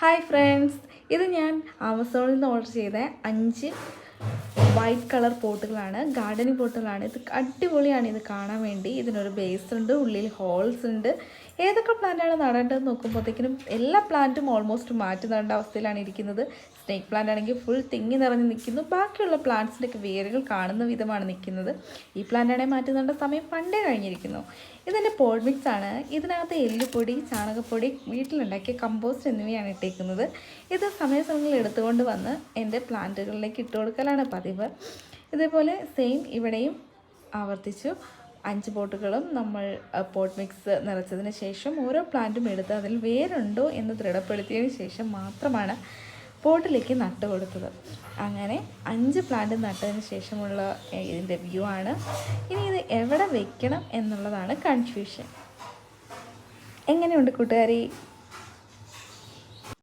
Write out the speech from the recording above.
Hi friends, ഇത് ഞാൻ ആമസോണിൽ നിന്ന് ഓർഡർ ചെയ്ത 5 വൈറ്റ് കളർ പോട്ടുകളാണ്, ഗാർഡനിങ് പോട്ടുകളാണ്. ഇത് അടിപൊളിയാണ്. ഇത് കാണാൻ വേണ്ടി ഇതിനൊരു ബേസ് ഉണ്ട്, ഉള്ളിൽ ഹോൾസ് ഉണ്ട്. ഏതൊക്കെ പ്ലാന്റാണ് നടേണ്ടതെന്ന് നോക്കുമ്പോഴത്തേക്കിനും എല്ലാ പ്ലാന്റും ഓൾമോസ്റ്റ് മാറ്റി നടേണ്ട അവസ്ഥയിലാണ് ഇരിക്കുന്നത്. സ്നേക്ക് പ്ലാന്റ് ആണെങ്കിൽ ഫുൾ തിങ്ങി നിറഞ്ഞ് നിൽക്കുന്നു. ബാക്കിയുള്ള പ്ലാന്റ്സിൻ്റെയൊക്കെ വേരുകൾ കാണുന്ന വിധമാണ് നിൽക്കുന്നത്. ഈ പ്ലാന്റാണെങ്കിൽ മാറ്റി നടേണ്ട സമയം പണ്ടേ കഴിഞ്ഞിരിക്കുന്നു. ഇതെൻ്റെ പോട്ട് മിക്സ് ആണ്. ഇതിനകത്ത് എല്ലുപൊടി, ചാണകപ്പൊടി, വീട്ടിലുണ്ടാക്കിയ കമ്പോസ്റ്റ് എന്നിവയാണ് ഇട്ടേക്കുന്നത്. ഇത് സമയസമയങ്ങളിൽ എടുത്തുകൊണ്ട് വന്ന് എൻ്റെ പ്ലാന്റുകളിലേക്ക് ഇട്ട് കൊടുക്കലാണ് പതിവ്. ഇതേപോലെ സെയിം ഇവിടെയും ആവർത്തിച്ചു 5 പോട്ടുകളും നമ്മൾ പോട്ട് മിക്സ് നിറച്ചതിന് ശേഷം ഓരോ പ്ലാന്റും എടുത്ത് അതിൽ വേരുണ്ടോ എന്ന് ദൃഢപ്പെടുത്തിയതിന് ശേഷം മാത്രമാണ് പോട്ടിലേക്ക് നട്ട് കൊടുത്തത്. അങ്ങനെ 5 പ്ലാന്റ് നട്ടതിന് ശേഷമുള്ള ഇതിൻ്റെ വ്യൂ ആണ്. ഇനി ഇത് എവിടെ വെക്കണം എന്നുള്ളതാണ് കൺഫ്യൂഷൻ. എങ്ങനെയുണ്ട് കൂട്ടുകാരി?